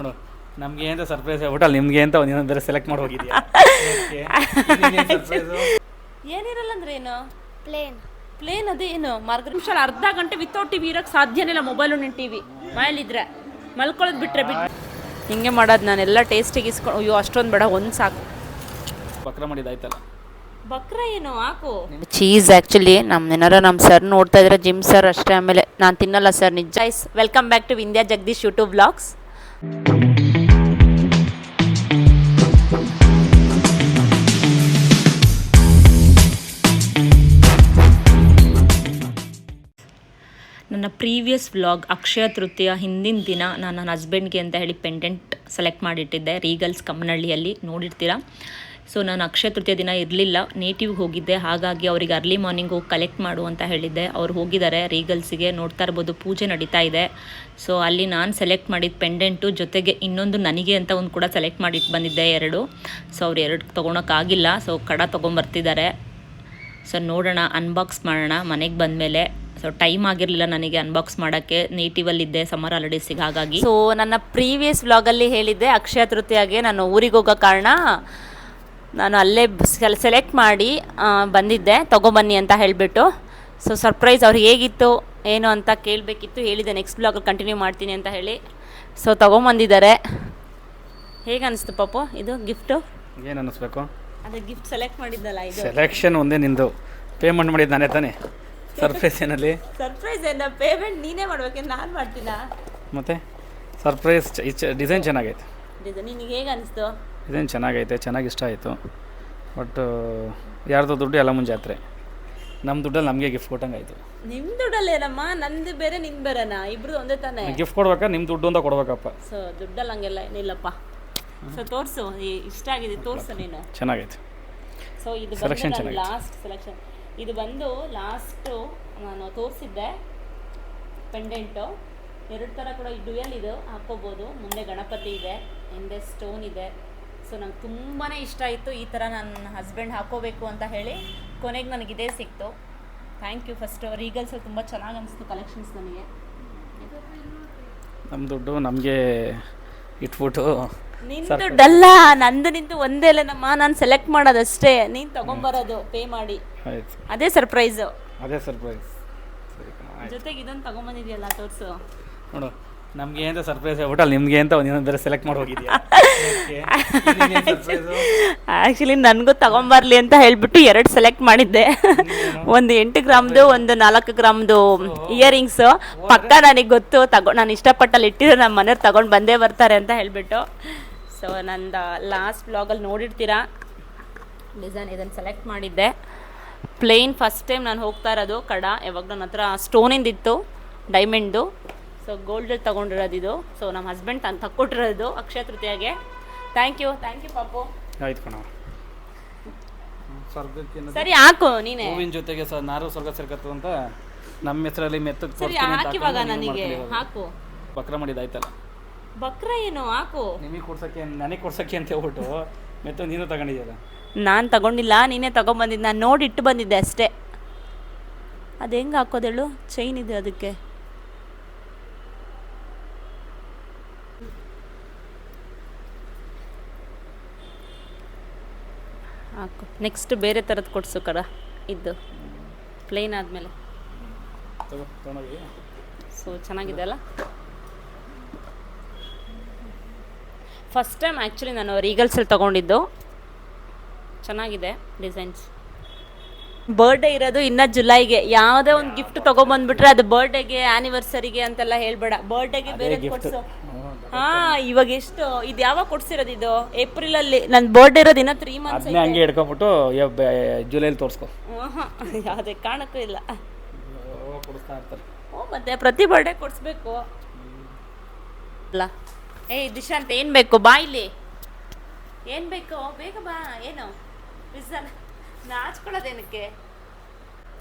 ನೋಡು ನಮಗೆ ಅಂತ ಸರ್ಪ್ರೈಸ್ ಹೇಳ್ಬಿಟ್ಟು ಅಲ್ಲಿ ನಿಮಗೆ ಅಂತ ಒಂದು ಬೇರೆ ಸೆಲೆಕ್ಟ್ ಮಾಡಿ ಹೋಗಿದ್ಯಾ ಏನಿರಲ್ಲ ಅಂದ್ರೆ ಏನು ಪ್ಲೇನ್ ಅದೇನು ನಿಮಿಷ ಅರ್ಧ ಗಂಟೆ ವಿತೌಟ್ ಟಿವಿ ಇರೋಕ್ಕೆ ಸಾಧ್ಯನೇ ಇಲ್ಲ. ಮೊಬೈಲು ನಿನ್ನ ಟಿವಿ ಮನೇಲಿದ್ರೆ ಮಲ್ಕೊಳ್ಳೋದು ಬಿಟ್ಟರೆ ಹಿಂಗೆ ಮಾಡೋದು. ನಾನೆಲ್ಲ ಟೇಸ್ಟಿಗೆ ಇಸ್ಕೊಂಡು ಅಯ್ಯೋ ಅಷ್ಟೊಂದು ಬೇಡ, ಒಂದು ಸಾಕು. ಬಕ್ರ ಮಾಡಿದಾಯ್ತಲ್ಲ. ಬಕ್ರ ಏನು ಹಾಕು ಚೀಸ್. ಆ್ಯಕ್ಚುಲಿ ನಮ್ಮ ಸರ್ ನೋಡ್ತಾ ಇದ್ರೆ ಜಿಮ್ ಸರ್ ಅಷ್ಟೇ, ಆಮೇಲೆ ನಾನು ತಿನ್ನಲ್ಲ ಸರ್ ನಿಜ. Welcome back to Vindhya Jagadish YouTube vlogs. ನನ್ನ ಪ್ರೀವಿಯಸ್ ವ್ಲಾಗ್ ಅಕ್ಷಯ ತೃತೀಯ ಹಿಂದಿನ ದಿನ ನಾನು ನನ್ನ ಹಸ್ಬೆಂಡ್ಗೆ ಅಂತ ಹೇಳಿ ಪೆಂಡೆಂಟ್ ಸೆಲೆಕ್ಟ್ ಮಾಡಿಟ್ಟಿದ್ದೆ ರೀಗಲ್ಸ್ ಕಮ್ಮನಹಳ್ಳಿಯಲ್ಲಿ, ನೋಡಿರ್ತೀರ. ಸೊ ನಾನು ಅಕ್ಷಯ ತೃತೀಯ ದಿನ ಇರಲಿಲ್ಲ, ನೇಟಿವ್ಗೆ ಹೋಗಿದ್ದೆ. ಹಾಗಾಗಿ ಅವರಿಗೆ ಅರ್ಲಿ ಮಾರ್ನಿಂಗ್ ಹೋಗಿ ಕಲೆಕ್ಟ್ ಮಾಡು ಅಂತ ಹೇಳಿದ್ದೆ. ಅವ್ರು ಹೋಗಿದ್ದಾರೆ ರೀಗಲ್ಸಿಗೆ. ನೋಡ್ತಾ ಇರ್ಬೋದು ಪೂಜೆ ನಡೀತಾ ಇದೆ. ಸೊ ಅಲ್ಲಿ ನಾನು ಸೆಲೆಕ್ಟ್ ಮಾಡಿದ ಪೆಂಡೆಂಟು ಜೊತೆಗೆ ಇನ್ನೊಂದು ನನಗೆ ಅಂತ ಒಂದು ಕೂಡ ಸೆಲೆಕ್ಟ್ ಮಾಡಿಟ್ಟು ಬಂದಿದ್ದೆ, 2. ಸೊ ಅವ್ರು 2 ತೊಗೊಳಕ್ಕಾಗಿಲ್ಲ. ಸೊ ಕಡ ತೊಗೊಂಬರ್ತಿದ್ದಾರೆ. ಸೊ ನೋಡೋಣ, ಅನ್ಬಾಕ್ಸ್ ಮಾಡೋಣ ಮನೆಗೆ ಬಂದಮೇಲೆ. ಸೊ ಟೈಮ್ ಆಗಿರಲಿಲ್ಲ ನನಗೆ ಅನ್ಬಾಕ್ಸ್ ಮಾಡೋಕ್ಕೆ, ನೇಟಿವಲ್ಲಿದ್ದೆ ಸಮ್ಮರ್ ಹಾಲಿಡೇಸಿಗೆ. ಹಾಗಾಗಿ ಸೊ ನನ್ನ ಪ್ರೀವಿಯಸ್ ವ್ಲಾಗಲ್ಲಿ ಹೇಳಿದ್ದೆ ಅಕ್ಷಯ ತೃತೀಯಾಗೆ ನಾನು ಊರಿಗೆ ಹೋಗೋ ಕಾರಣ ನಾನು ಅಲ್ಲೇ ಸೆಲೆಕ್ಟ್ ಮಾಡಿ ಬಂದಿದ್ದೆ, ತೊಗೊಬನ್ನಿ ಅಂತ ಹೇಳಿಬಿಟ್ಟು. ಸೊ ಸರ್ಪ್ರೈಸ್ ಅವ್ರು ಹೇಗಿತ್ತು ಏನು ಅಂತ ಕೇಳಬೇಕಿತ್ತು, ಹೇಳಿದೆ ನೆಕ್ಸ್ಟ್ ವ್ಲಾಗಲ್ಲಿ ಕಂಟಿನ್ಯೂ ಮಾಡ್ತೀನಿ ಅಂತ ಹೇಳಿ. ಸೊ ತೊಗೊಂಬಂದಿದ್ದಾರೆ. ಹೇಗೆ ಅನಿಸ್ತು ಪಾಪು ಇದು ಗಿಫ್ಟು? ಏನು ಅನ್ನಿಸ್ಬೇಕು? ಅದೇ ಗಿಫ್ಟ್ ಸೆಲೆಕ್ಟ್ ಮಾಡಿದ್ದಲ್ಲ, ಇದು ಸೆಲೆಕ್ಷನ್ ಒಂದೇ ನಿಂದು, ಪೇಮೆಂಟ್ ಮಾಡಿದ್ದು ನಾನೇ ತಾನೇ. ಸರ್ಪ್ರೈಸ್ ಏನಲ್ಲಿ? ಸರ್ಪ್ರೈಸ್ ಏನ? ಪೇಮೆಂಟ್ ನೀನೇ ಮಾಡ್ಬೇಕೆ, ನಾನು ಮಾಡ್ತೀನಾ? ಮತ್ತೆ ಸರ್ಪ್ರೈಸ್ ಡಿಸೈನ್ ಚೆನ್ನಾಗೈತೆ. ನಿನಗೆ ಹೇಗೆ ಅನಿಸ್ತು? ಡಿಸೈನ್ ಚೆನ್ನಾಗೈತೆ, ಚೆನ್ನಾಗಿ ಇಷ್ಟ ಆಯಿತು. ಬಟ್ ಯಾರ್ದು ದುಡ್ಡು ಎಲ್ಲ ಮುಂಜೆ ಜಾತ್ರೆ, ನಮ್ಮ ದುಡ್ಡಲ್ಲಿ ನಮಗೆ ಗಿಫ್ಟ್ ಕೊಟ್ಟಂಗೆ ಆಯಿತು. ನಿಮ್ಮ ದುಡ್ಡಲ್ಲಿ ಏನಮ್ಮ, ನಂದು ಬೇರೆ ನಿಂದು ಬೇರೆನಾ? ಇಬ್ರು ಒಂದೇ ತಾನೇ. ಗಿಫ್ಟ್ ಕೊಡ್ಬೇಕಾ? ನಿಮ್ಮ ದುಡ್ಡು ಅಂತ ಕೊಡ್ಬೇಕಪ್ಪ. ಸೊ ದುಡ್ಡಲ್ಲಿ ಹಂಗೆಲ್ಲ ಏನಿಲ್ಲಪ್ಪ. ಸೊ ತೋರಿಸು, ಇಷ್ಟ ಆಗಿದೆ ತೋರಿಸು ನೀನು. ಚೆನ್ನಾಗೈತೆ. ಸೊ ಇದು ಬಂದು ಲಾಸ್ಟ್ ಸೆಲೆಕ್ಷನ್. ಇದು ಬಂದು ಲಾಸ್ಟು ನಾನು ತೋರಿಸಿದ್ದೆ ಪೆಂಡೆಂಟು. 2 ಥರ ಕೂಡ ಡ್ಯುಯಲ್ ಇದು ಹಾಕ್ಕೋಬೋದು. ಮುಂದೆ ಗಣಪತಿ ಇದೆ, ಹಿಂದೆ ಸ್ಟೋನ್ ಇದೆ. ಸೊ ನಂಗೆ ತುಂಬಾ ಇಷ್ಟ ಆಯಿತು. ಈ ಥರ ನನ್ನ ಹಸ್ಬೆಂಡ್ ಹಾಕೋಬೇಕು ಅಂತ ಹೇಳಿ ಕೊನೆಗೆ ನನಗಿದೇ ಸಿಕ್ತು. Thank you. ಫಸ್ಟ್ ರೀಗಲ್ಸಲ್ಲಿ ತುಂಬ ಚೆನ್ನಾಗಿ ಅನಿಸ್ತು ಕಲೆಕ್ಷನ್ಸ್ ನನಗೆ. ನಮ್ಮ ದುಡ್ಡು ನಮಗೆ ಇಟ್ಬಿಟ್ಟು. ನಿನ್ನ ದುಡ್ಡಲ್ಲ, ನಂದು ನಿಂತು ಒಂದೇಲೇನಮ್ಮ, ನಾನು ಸೆಲೆಕ್ಟ್ ಮಾಡೋದಷ್ಟೇ, ನೀನು ತೊಗೊಂಬರೋದು ಪೇ ಮಾಡಿ. ಆಯ್ತು, ಅದೇ ಸರ್ಪ್ರೈಸು. ಅದೇ ಸರ್ಪ್ರೈಸ್. ಜೊತೆಗೆ ಇದೊಂದು ತೊಗೊಂಬಂದಿದೆಯಲ್ಲ, ತೋರಿಸು. ನೋಡು ನಮಗೆ ಅಂತ ಸರ್ಪ್ರೈಸ್ ಹೇಳ್ಬಿಟ್ಟು ಅಲ್ಲಿ ನಿಮಗೆ ಅಂತ ಒಂದು ಬೇರೆ ಸೆಲೆಕ್ಟ್ ಮಾಡಿ ಹೋಗಿದ್ಯಾ? ಆ್ಯಕ್ಚುಲಿ ನನಗೂ ತೊಗೊಂಬರ್ಲಿ ಅಂತ ಹೇಳಿಬಿಟ್ಟು 2 ಸೆಲೆಕ್ಟ್ ಮಾಡಿದ್ದೆ. ಒಂದು 8 ಗ್ರಾಮ್ದು, ಒಂದು 4 ಗ್ರಾಮ್ದು ಇಯರಿಂಗ್ಸು. ಪಕ್ಕ ನನಗೆ ಗೊತ್ತು, ನಾನು ಇಷ್ಟಪಟ್ಟಲ್ಲಿ ಇಟ್ಟಿರೋ ನಮ್ಮ ಮನೆಯವ್ರು ತೊಗೊಂಡು ಬಂದೇ ಬರ್ತಾರೆ ಅಂತ ಹೇಳಿಬಿಟ್ಟು. ಸೊ ನಂದು ಲಾಸ್ಟ್ ವ್ಲಾಗಲ್ಲಿ ನೋಡಿರ್ತೀರಾ ಡಿಸೈನ್. ಇದನ್ನು ಸೆಲೆಕ್ಟ್ ಮಾಡಿದ್ದೆ. ಪ್ಲೇನ್ ಫಸ್ಟ್ ಟೈಮ್ ನಾನು ಹೋಗ್ತಾ ಇರೋದು ಕಡ. ಯಾವಾಗ ನನ್ನ ಹತ್ರ ಸ್ಟೋನಿಂದಿತ್ತು, ಡೈಮಂಡ್ದು. ಸೊ ಗೋಲ್ಡಲ್ಲಿ ತೊಗೊಂಡಿರೋದು ಇದು. ಸೊ ನಮ್ಮ ಹಸ್ಬೆಂಡ್ ತಕ್ಕೊಟ್ಟಿರೋದು ಅಕ್ಷಯ ತೃತೀಯಾಗೆ. ಥ್ಯಾಂಕ್ ಯು ಪಾಪು. ಆಯ್ತು ಕಣ. ಸರಿ ಹಾಕು ನೀನೆ. ಹೂವಿನ ಜೊತೆಗೆ ನಾರು ಸ್ವರ್ಗ ಸೇರ್ಕತ್ತು ಅಂತ ನಮ್ಮ ಹೆಸರಲ್ಲಿ ಮೆತ್ತಗೆ ಸರಿ ಹಾಕಿವಾಗ ನನಗೆ ಹಾಕು. ಬಕ್ರ ಮಾಡಿದಾಯ್ತಲ್ಲ. ಬಕ್ರ ಏನು ಹಾಕು? ನಿಮಗೆ ಕೊಡ್ಸಕ್ಕೆ, ನನಗೆ ಕೊಡ್ಸಕ್ಕೆ ಅಂತ ಹೇಳ್ಬಿಟ್ಟು ಮೆತ್ತ ನೀನು ತಗೊಂಡಿದ್ದೀರ. ನಾನು ತಗೊಂಡಿಲ್ಲ, ನೀನೇ ತಗೊಂಬಂದಿದ್ದು. ನಾನು ನೋಡಿ ಇಟ್ಟು ಬಂದಿದ್ದೆ ಅಷ್ಟೇ. ಅದು ಹೆಂಗೆ ಹಾಕೋದೇಳು? ಚೈನ್ ಇದೆ ಅದಕ್ಕೆ. ಹಾಕು. ನೆಕ್ಸ್ಟ್ ಬೇರೆ ಥರದ್ದು ಕೊಡಿಸು ಕಡ. ಇದ್ದು ಪ್ಲೇನ್ ಆದಮೇಲೆ. ಸೊ ಚೆನ್ನಾಗಿದೆ ಅಲ್ಲ. ಫಸ್ಟ್ ಟೈಮ್ ಆ್ಯಕ್ಚುಲಿ ನಾನು ರೀಗಲ್ಸಲ್ಲಿ ತೊಗೊಂಡಿದ್ದು. ಚೆನ್ನಾಗಿದೆ ಡಿಸೈನ್ಸ್. ಬರ್ಡೇ ಇರೋದು ಇನ್ನು ಜುಲೈಗೆ. ಯಾವುದೇ ಒಂದು ಗಿಫ್ಟ್ ತೊಗೊಂಬಂದ್ಬಿಟ್ರೆ ಅದು ಬರ್ಡೇಗೆ, ಆ್ಯನಿವರ್ಸರಿಗೆ ಅಂತೆಲ್ಲ ಹೇಳ್ಬೇಡ. ಬರ್ಡೇಗೆ ಬೇರೆ ಕೊಡಿಸು. ಹಾಂ, ಇವಾಗ ಎಷ್ಟು ಇದು ಯಾವಾಗ ಕೊಡ್ಸಿರೋದು? ಇದು ಏಪ್ರಿಲಲ್ಲಿ. ನನ್ನ ಬರ್ಡೇ ಇರೋದು ಇನ್ನೂ 3 ಮಂತ್ಸ್. ಹಂಗೆ ಹಿಡ್ಕೊಂಬಿಟ್ಟು ಜುಲೈಲಿ ತೋರಿಸ್ಕೊ. ಯಾವುದೇ ಕಾರಣಕ್ಕೂ ಇಲ್ಲ. ಕೊಡಿಸ್ತಾ ಇರ್ತಾರೆ. ಮತ್ತೆ ಪ್ರತಿ ಬರ್ಡೇ ಕೊಡಿಸ್ಬೇಕು ಅಲ್ಲ. ದಿಶಾಂತ್ ಏನು ಬೇಕು? ಬಾ ಇಲ್ಲಿ. ಏನು ಬೇಕು? ಬೇಗ ಬಾ. ಏನು ಪಿಜ್ಜಾ? ನಾಚ್ಕೊಳ್ಳೋದೇನಕ್ಕೆ?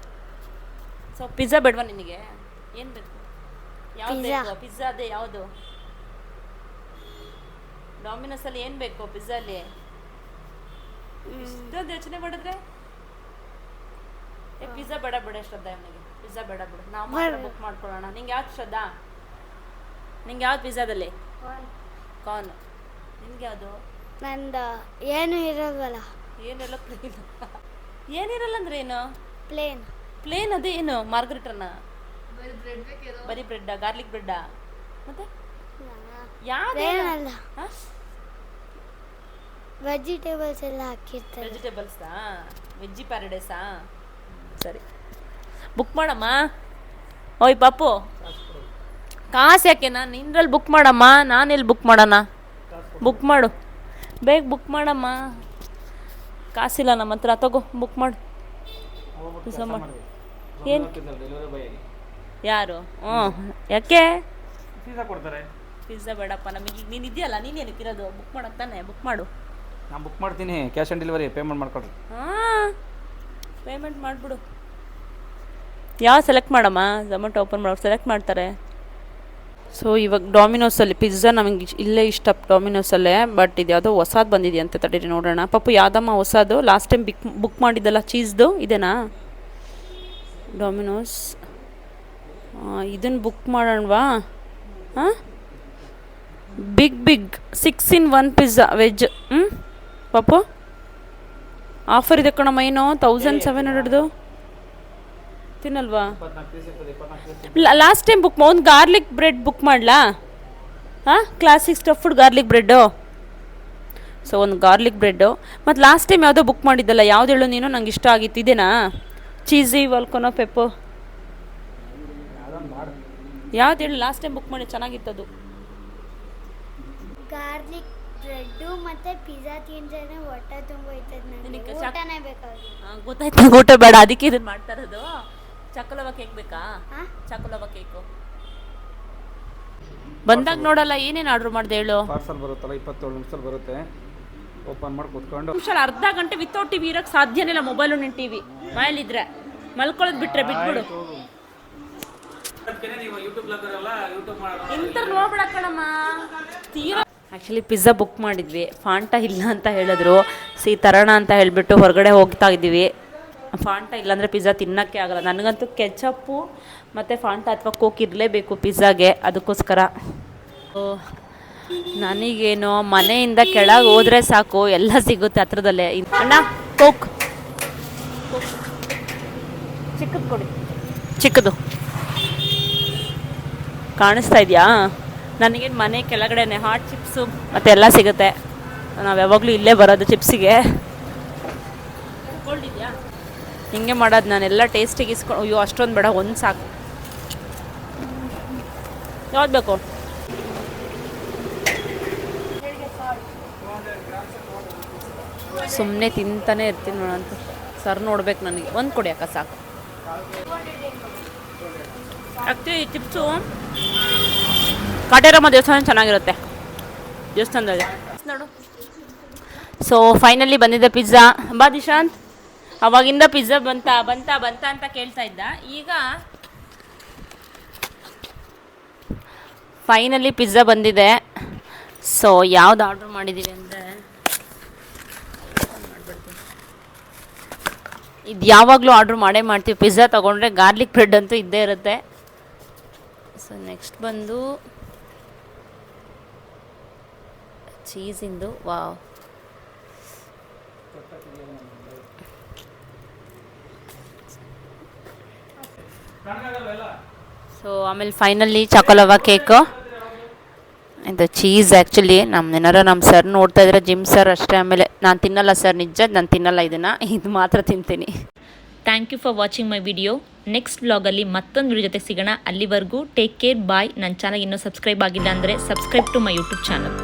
ಸೊ ಪಿಜ್ಜಾ ಬೇಡವಾ ನಿನಗೆ? ಏನು ಬೇಕು? ಯಾವ್ದು ಬೇಕು? ಪಿಜ್ಜಾ ಅದೇ ಯಾವುದು? ಡಾಮಿನೋಸಲ್ಲಿ ಏನು ಬೇಕು ಪಿಜ್ಜಾಲಿ? ಇಷ್ಟೊಂದು ಯೋಚನೆ ಮಾಡಿದ್ರೆ ಪಿಜ್ಜಾ ಬೇಡ ಶ್ರದ್ಧಾ. ಅವನಿಗೆ ಪಿಜ್ಜಾ ಬೇಡ ಬಿಡು, ನಾವು ಬುಕ್ ಮಾಡ್ಕೊಳ್ಳೋಣ. ನಿಂಗೆ ಯಾವ್ದು ಶ್ರದ್ಧಾ? ನಿಂಗೆ ಯಾವ್ದು ಪಿಜ್ಜಾದಲ್ಲಿ? ಕಾರ್ನ್. ನಿಮ್ಗೆ ಯಾವುದು? ನಂದು ಏನು ಇರೋಲ್ವಲ್ಲ, ಏನೆಲ್ಲ ಪ್ಲೇನ್. ಏನಿರಲ್ಲ ಅಂದ್ರೆ ಏನು? ಪ್ಲೇನ್. ಪ್ಲೇನ್ ಅದೇ ಏನು? ಮಾರ್ಗರಿಟನ? ಬರೀ ಬ್ರೆಡ್ಡಾ? ಗಾರ್ಲಿಕ್ ಬ್ರೆಡ್ಡಾ? ಮತ್ತೆ ಯಾವ್ದು? ಪ್ಲೇನ್ ಅಲ್ಲ, ವೆಜಿಟೇಬಲ್ಸ್ ಎಲ್ಲ ಹಾಕಿರ್ತಾರೆ. ವೆಜಿಟೇಬಲ್ಸಾ? ವೆಜ್ಜಿ ಪ್ಯಾರಡೈಸಾ? ಸರಿ, ಬುಕ್ ಮಾಡಮ್ಮ. ಓಯ್ ಪಾಪು, ಕಾಸು ಯಾಕೆ? ನಾನು ನಿಂದ್ರಲ್ಲಿ ಬುಕ್ ಮಾಡಮ್ಮ, ನಾನೆಲ್ಲಿ ಬುಕ್ ಮಾಡೋಣ? ಬುಕ್ ಮಾಡು, ಬೇಗ ಬುಕ್ ಮಾಡಮ್ಮ. ಕಾಸಿಲ್ಲ ನಮ್ಮ ಹತ್ರ, ತಗೋ ಬುಕ್ ಮಾಡು. ಏನು? ಯಾರು? ಯಾಕೆ? ಪಿಜ್ಜಾ ಕೊಡ್ತಾರೆ. ಪಿಜ್ಜಾ ಬೇಡಪ್ಪ ನಮಗೆ. ಈಗ ನೀನು ಇದೆಯಲ್ಲ, ನೀನೇನಕ್ಕೆ ಇರೋದು? ಬುಕ್ ಮಾಡಕ್ಕೆ ತಾನೆ, ಬುಕ್ ಮಾಡು. ನಾನು ಬುಕ್ ಮಾಡ್ತೀನಿ, ಕ್ಯಾಶ್ ಆನ್ ಡೆಲಿವರಿ ಪೇಮೆಂಟ್ ಮಾಡ್ಕೊಳ್ರಿ. ಪೇಮೆಂಟ್ ಮಾಡಿಬಿಡು. ಯಾವ ಸೆಲೆಕ್ಟ್ ಮಾಡಮ್ಮ? ಝೊಮ್ಯಾಟೊ ಓಪನ್ ಮಾಡೋರು ಸೆಲೆಕ್ಟ್ ಮಾಡ್ತಾರೆ. ಸೊ ಇವಾಗ ಡಾಮಿನೋಸಲ್ಲಿ ಪಿಜ್ಜಾ ನಮಗೆ ಇಲ್ಲೇ ಇಷ್ಟ, ಡಾಮಿನೋಸಲ್ಲೇ. ಬಟ್ ಇದು ಯಾವುದೋ ಹೊಸಾದು ಬಂದಿದೆಯಂತೆ, ತಡೀರಿ ನೋಡೋಣ. ಪಾಪು ಯಾವ್ದಮ್ಮ ಹೊಸದು? ಲಾಸ್ಟ್ ಟೈಮ್ ಬುಕ್ ಮಾಡಿದ್ದಲ್ಲ ಚೀಸ್ದು, ಇದೇನಾ? ಡಾಮಿನೋಸ್ ಇದನ್ನು ಬುಕ್ ಮಾಡೋಣವಾ? ಹಾಂ, ಬಿಗ್ 6-in-1 ಪಿಜ್ಜಾ ವೆಜ್. ಪಾಪು ಆಫರ್ ಇದೆ ಕಣಮ್ಮ. ಏನು 1700 ತಿನ್ನಲ್ವಾ? ಲಾಸ್ಟ್ ಟೈಮ್ ಬುಕ್ ಒಂದು ಗಾರ್ಲಿಕ್ ಬ್ರೆಡ್ ಬುಕ್ ಮಾಡಲಾ? ಹಾಂ, classic stuffed garlic bread. So ಒಂದು ಗಾರ್ಲಿಕ್ ಬ್ರೆಡ್ಡು. ಮತ್ತು ಲಾಸ್ಟ್ ಟೈಮ್ ಯಾವುದೋ ಬುಕ್ ಮಾಡಿದ್ದಲ್ಲ, ಯಾವ್ದು ಹೇಳು ನೀನು? ನಂಗೆ ಇಷ್ಟ ಆಗಿತ್ತು. ಇದೇನಾ? ಚೀಸಿ ವಾಲ್ಕೊನೋ ಪೆಪ್ಪು? ಯಾವ್ದು ಹೇಳು? ಲಾಸ್ಟ್ ಟೈಮ್ ಬುಕ್ ಮಾಡಿ ಚೆನ್ನಾಗಿತ್ತದು. ಗಾರ್ಲಿಕ್ ಬ್ರೆಡ್ಡು ಮತ್ತು ಪಿಜ್ಜಾ ತಿಂದ್ರೆ ಹೊಟ್ಟೆ ತುಂಬ ಹೋಯ್ತದೆ ನನಗೆ. ಊಟನೇ ಬೇಕಾಗಿಲ್ಲ. ಗೊತ್ತಾಯ್ತು, ಊಟ ಬೇಡ, ಅದಕ್ಕೆ ಇದನ್ನು ಮಾಡ್ತಾ ಇರೋದು. ಚಾಕೊಲವ ಕೇಕ್ ಬೇಕಾ? ಚಾಕೊಲವ ಕೇಕು ಬಂದಾಗ ನೋಡಲ್ಲ. ಏನೇನು ಆರ್ಡ್ರ್ ಮಾಡಿದೆ ಹೇಳು? ಪಾರ್ಸಲ್ ಬರುತ್ತಲ್ಲ, 27 ನಿಮಿಷದಲ್ಲಿ ಬರುತ್ತೆ. ಓಪನ್ ಮಾಡಿ ಕೂತ್ಕೊಂಡು ಅರ್ಧ ಗಂಟೆ ವಿತೌಟ್ ಟಿವಿ ಇರೋಕ್ಕೆ ಸಾಧ್ಯನೇ ಇಲ್ಲ. ಮೊಬೈಲು ನಿನ್ನ ಟಿವಿ ಮನೇಲಿದ್ರೆ ಮಲ್ಕೊಳ್ಳೋದು ಬಿಟ್ರೆ ಬಿಟ್ಬಿಡು. ಇಂಥ ನೋಡ್ಬೇಡ ಕಣಮ್ಮ ತೀರಾ. ಆ್ಯಕ್ಚುಲಿ ಪಿಜ್ಜಾ ಬುಕ್ ಮಾಡಿದ್ವಿ, ಫಾಂಟಾ ಇಲ್ಲ ಅಂತ ಹೇಳಿದ್ರು. ತರೋಣ ಅಂತ ಹೇಳಿಬಿಟ್ಟು ಹೊರಗಡೆ ಹೋಗ್ತಾ ಇದ್ದೀವಿ. ಫಾಂಟಾ ಇಲ್ಲಾಂದರೆ ಪಿಜ್ಜಾ ತಿನ್ನೋಕ್ಕೆ ಆಗಲ್ಲ. ನನಗಂತೂ ಕೆಚಪ್ಪು ಮತ್ತು ಫಾಂಟಾ ಅಥವಾ ಕೋಕ್ ಇರಲೇಬೇಕು ಪಿಜ್ಜಾಗೆ, ಅದಕ್ಕೋಸ್ಕರ. ನನಗೇನು ಮನೆಯಿಂದ ಕೆಳಗೆ ಹೋದರೆ ಸಾಕು, ಎಲ್ಲ ಸಿಗುತ್ತೆ ಹತ್ರದಲ್ಲೇ. ಅಣ್ಣ ಕೋಕ್ ಚಿಕ್ಕದು ಕೊಡಿ, ಚಿಕ್ಕದು ಕಾಣಿಸ್ತಾ ಇದೆಯಾ? ನನಗೇನು ಮನೆ ಕೆಳಗಡೆನೆ ಹಾಟ್ ಚಿಪ್ಸು ಮತ್ತು ಎಲ್ಲ ಸಿಗುತ್ತೆ. ನಾವು ಯಾವಾಗಲೂ ಇಲ್ಲೇ ಬರೋದು ಚಿಪ್ಸಿಗೆ. ಕೊಂಡಿದ್ಯಾ? ಹಿಂಗೆ ಮಾಡೋದು ನಾನೆಲ್ಲ ಟೇಸ್ಟಿಗೆ ಇಸ್ಕೊಂಡು. ಅಯ್ಯೋ ಅಷ್ಟೊಂದು ಬೇಡ, ಒಂದು ಸಾಕು. ಯಾವ್ದು ಬೇಕು? ಸುಮ್ಮನೆ ತಿಂತಾನೆ ಇರ್ತೀನಿ ನೋಡಂತ. ಸರ್ ನೋಡ್ಬೇಕು ನನಗೆ. ಒಂದು ಕೊಡಿ ಅಕ್ಕ, ಸಾಕು. ಆ್ಯಕ್ಚುಲಿ ಚಿಪ್ಸು ಕಾಟೇರಮ್ಮ ದೇವಸ್ಥಾನ ಚೆನ್ನಾಗಿರುತ್ತೆ, ದೇವಸ್ಥಾನದಲ್ಲಿ ನೋಡು. ಸೊ ಫೈನಲಿ ಬಂದಿದ್ದೆ ಪಿಜ್ಜಾ. ಬಾ ದಿಶಾಂತ್, ಅವಾಗಿಂದ ಪಿಜ್ಜಾ ಬಂತ ಅಂತ ಕೇಳ್ತಾ ಇದ್ದ. ಈಗ ಫೈನಲಿ ಪಿಜ್ಜಾ ಬಂದಿದೆ. ಸೊ ಯಾವ್ದು ಆರ್ಡ್ರ್ ಮಾಡಿದ್ದೀವಿ ಅಂದರೆ, ಇದು ಯಾವಾಗಲೂ ಆರ್ಡ್ರ್ ಮಾಡೇ ಮಾಡ್ತೀವಿ. ಪಿಜ್ಜಾ ತೊಗೊಂಡ್ರೆ ಗಾರ್ಲಿಕ್ ಬ್ರೆಡ್ ಅಂತೂ ಇದ್ದೇ ಇರುತ್ತೆ. ಸೊ ನೆಕ್ಸ್ಟ್ ಬಂದು ಚೀಸಿಂದು. ವಾವ್, ಸೊ ಆಮೇಲೆ ಫೈನಲಿ ಚಾಕೊಲವ ಕೇಕು. ಇದು ಚೀಸ್ ಆ್ಯಕ್ಚುಲಿ ನಮ್ಮ ಸರ್ ನೋಡ್ತಾ ಇದ್ರೆ, ಜಿಮ್ ಸರ್ ಅಷ್ಟೇ. ಆಮೇಲೆ ನಾನು ತಿನ್ನಲ್ಲ ಸರ್, ನಿಜ ನಾನು ತಿನ್ನಲ್ಲ ಇದನ್ನು, ಇದು ಮಾತ್ರ ತಿಂತೀನಿ. Thank you for watching my video. Next ವ್ಲಾಗಲ್ಲಿ ಮತ್ತೊಂದು ವಿಡಿಯೋ ಜೊತೆ ಸಿಗೋಣ. ಅಲ್ಲಿವರೆಗೂ ಟೇಕ್ ಕೇರ್, ಬಾಯ್. ನನ್ನ ಚಾನಲ್ ಇನ್ನೂ ಸಬ್ಸ್ಕ್ರೈಬ್ ಆಗಿಲ್ಲ ಅಂದರೆ subscribe to my YouTube channel.